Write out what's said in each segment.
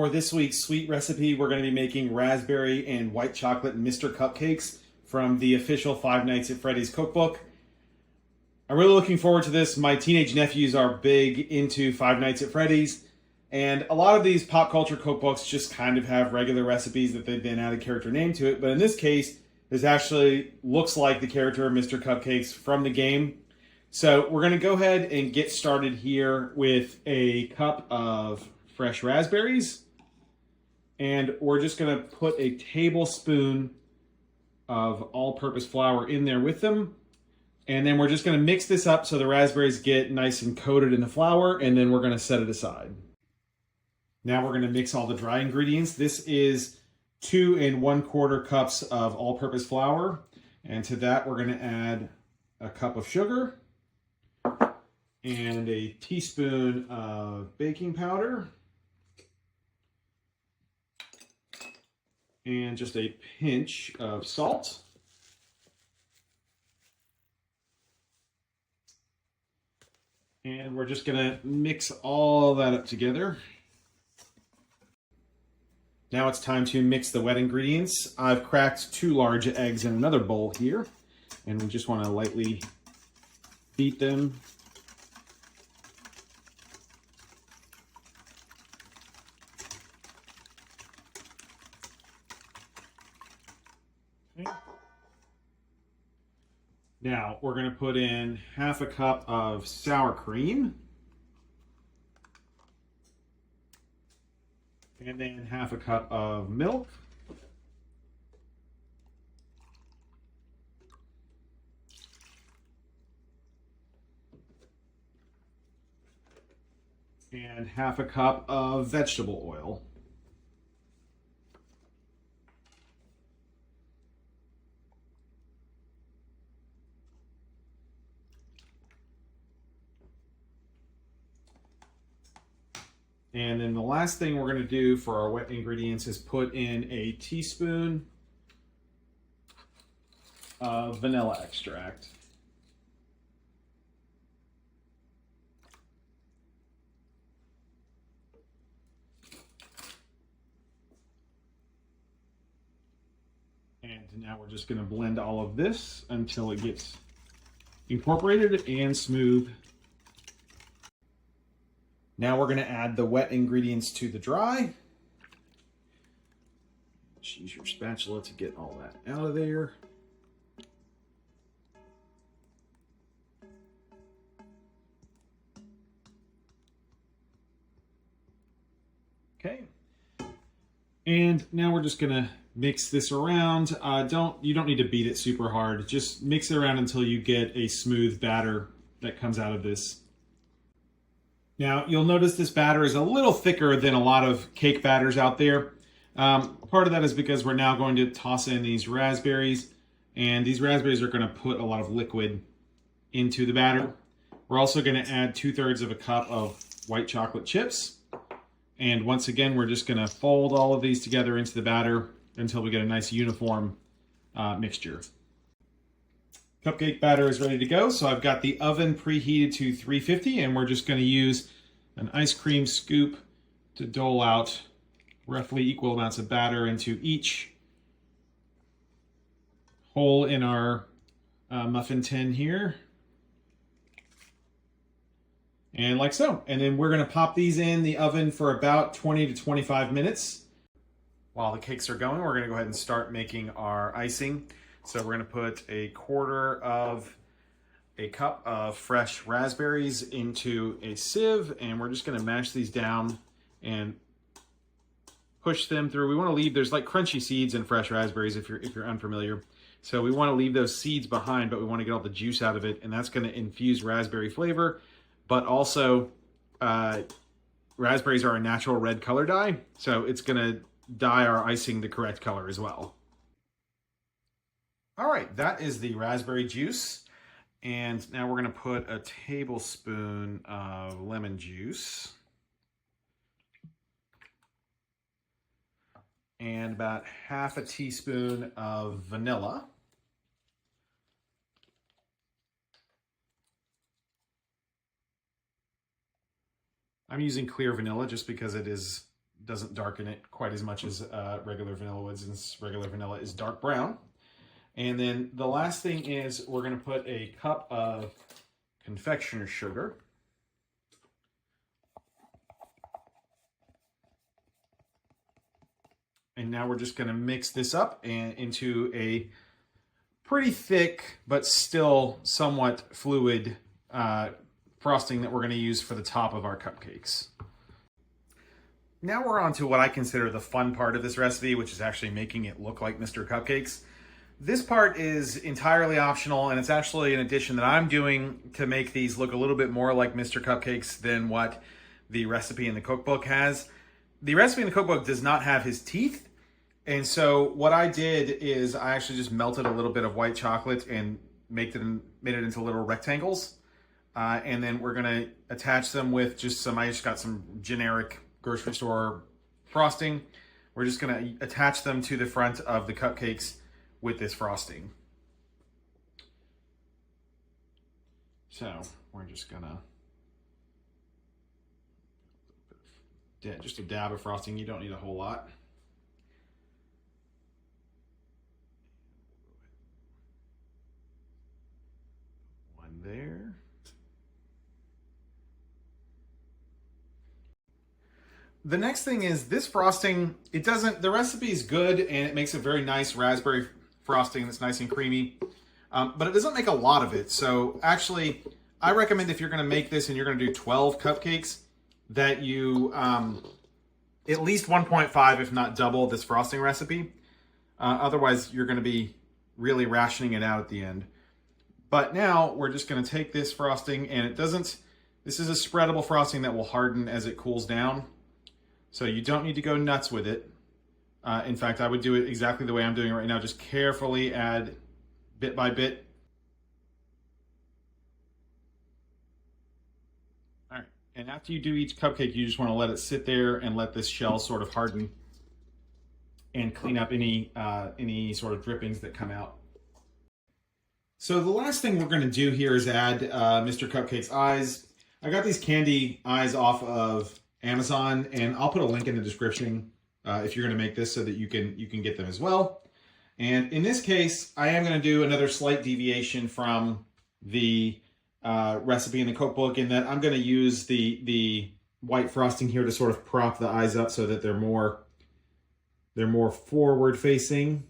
For this week's sweet recipe, we're going to be making raspberry and white chocolate Mr. Cupcakes from the official Five Nights at Freddy's cookbook. I'm really looking forward to this. My teenage nephews are big into Five Nights at Freddy's, and a lot of these pop culture cookbooks just kind of have regular recipes that they've then added character name to it, but in this case, this actually looks like the character Mr. Cupcakes from the game. So we're going to go ahead and get started here with a cup of fresh raspberries, and we're just going to put a tablespoon of all-purpose flour in there with them, and then we're just going to mix this up so the raspberries get nice and coated in the flour, and then we're going to set it aside. Now we're going to mix all the dry ingredients. This is 2 1/4 cups of all-purpose flour, and to that we're going to add a cup of sugar and a teaspoon of baking powder and just a pinch of salt. And we're just gonna mix all that up together. Now it's time to mix the wet ingredients. I've cracked 2 large eggs in another bowl here, and we just wanna lightly beat them. Now we're going to put in 1/2 cup of sour cream, and then 1/2 cup of milk, and 1/2 cup of vegetable oil. And then the last thing we're going to do for our wet ingredients is put in a teaspoon of vanilla extract. And now we're just going to blend all of this until it gets incorporated and smooth. Now we're going to add the wet ingredients to the dry. Just use your spatula to get all that out of there. Okay. And now we're just going to mix this around. You don't need to beat it super hard. Just mix it around until you get a smooth batter that comes out of this. Now, you'll notice this batter is a little thicker than a lot of cake batters out there. Part of that is because we're now going to toss in these raspberries, and these raspberries are going to put a lot of liquid into the batter. We're also going to add 2/3 of a cup of white chocolate chips. And once again, we're just going to fold all of these together into the batter until we get a nice uniform mixture. Cupcake batter is ready to go, so I've got the oven preheated to 350, and we're just going to use an ice cream scoop to dole out roughly equal amounts of batter into each hole in our muffin tin here. And like so. And then we're going to pop these in the oven for about 20 to 25 minutes. While the cakes are going, we're going to go ahead and start making our icing. So we're going to put 1/4 of a cup of fresh raspberries into a sieve, and we're just going to mash these down and push them through. We want to leave, there's like crunchy seeds in fresh raspberries if you're unfamiliar. So we want to leave those seeds behind, but we want to get all the juice out of it, and that's going to infuse raspberry flavor. But also, raspberries are a natural red color dye, so it's going to dye our icing the correct color as well. All right, that is the raspberry juice. And now we're going to put a tablespoon of lemon juice and about 1/2 teaspoon of vanilla. I'm using clear vanilla just because it is doesn't darken it quite as much as regular vanilla would, since regular vanilla is dark brown. And then the last thing is we're going to put a cup of confectioner's sugar. And now we're just going to mix this up and into a pretty thick but still somewhat fluid frosting that we're going to use for the top of our cupcakes. Now we're on to what I consider the fun part of this recipe, which is actually making it look like Mr. Cupcakes. This part is entirely optional, and it's actually an addition that I'm doing to make these look a little bit more like Mr. Cupcakes than what the recipe in the cookbook has. The recipe in the cookbook does not have his teeth, and so what I did is I actually just melted a little bit of white chocolate and made it into little rectangles, and then we're going to attach them with I just got some generic grocery store frosting. We're just going to attach them to the front of the cupcakes with this frosting. So we're just gonna just a dab of frosting. You don't need a whole lot. One there. The next thing is this frosting, the recipe is good and it makes a very nice raspberry frosting that's nice and creamy, but it doesn't make a lot of it. So actually, I recommend if you're going to make this and you're going to do 12 cupcakes, that you at least 1.5, if not double, this frosting recipe. Otherwise, you're going to be really rationing it out at the end. But now we're just going to take this frosting, and this is a spreadable frosting that will harden as it cools down. So you don't need to go nuts with it. In fact, I would do it exactly the way I'm doing it right now. Just carefully add bit by bit. All right, and after you do each cupcake, you just want to let it sit there and let this shell sort of harden and clean up any sort of drippings that come out. So the last thing we're going to do here is add Mr. Cupcake's eyes. I got these candy eyes off of Amazon, and I'll put a link in the description if you're going to make this so that you can get them as well. And in this case, I am going to do another slight deviation from the recipe in the cookbook, in that I'm going to use the white frosting here to sort of prop the eyes up so that they're more forward facing.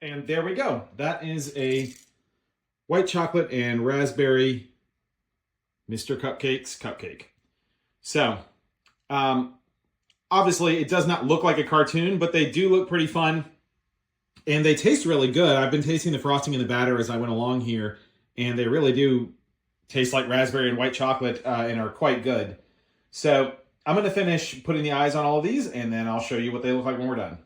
And there we go. That is a white chocolate and raspberry Mr. Cupcakes cupcake. So, obviously it does not look like a cartoon, but they do look pretty fun. And they taste really good. I've been tasting the frosting in the batter as I went along here, and they really do taste like raspberry and white chocolate and are quite good. So I'm going to finish putting the eyes on all of these, and then I'll show you what they look like when we're done.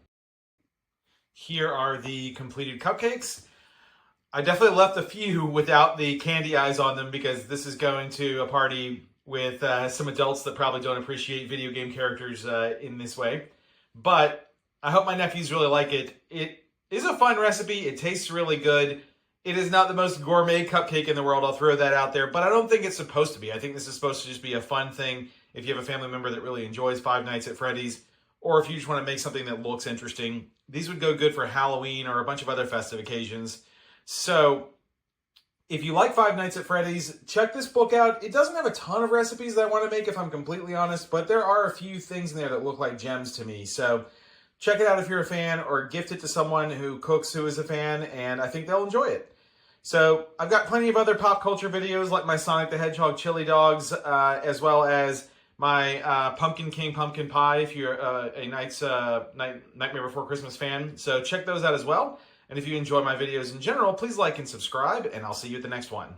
Here are the completed cupcakes. I definitely left a few without the candy eyes on them because this is going to a party with some adults that probably don't appreciate video game characters in this way. But I hope my nephews really like it. It is a fun recipe. It tastes really good. It is not the most gourmet cupcake in the world. I'll throw that out there. But I don't think it's supposed to be. I think this is supposed to just be a fun thing if you have a family member that really enjoys Five Nights at Freddy's, or if you just want to make something that looks interesting. These would go good for Halloween or a bunch of other festive occasions. So if you like Five Nights at Freddy's, check this book out. It doesn't have a ton of recipes that I want to make, if I'm completely honest, but there are a few things in there that look like gems to me. So check it out if you're a fan, or gift it to someone who cooks who is a fan, and I think they'll enjoy it. So I've got plenty of other pop culture videos like my Sonic the Hedgehog chili dogs, as well as my Pumpkin King Pumpkin Pie if you're a Nightmare Before Christmas fan. So check those out as well. And if you enjoy my videos in general, please like and subscribe, and I'll see you at the next one.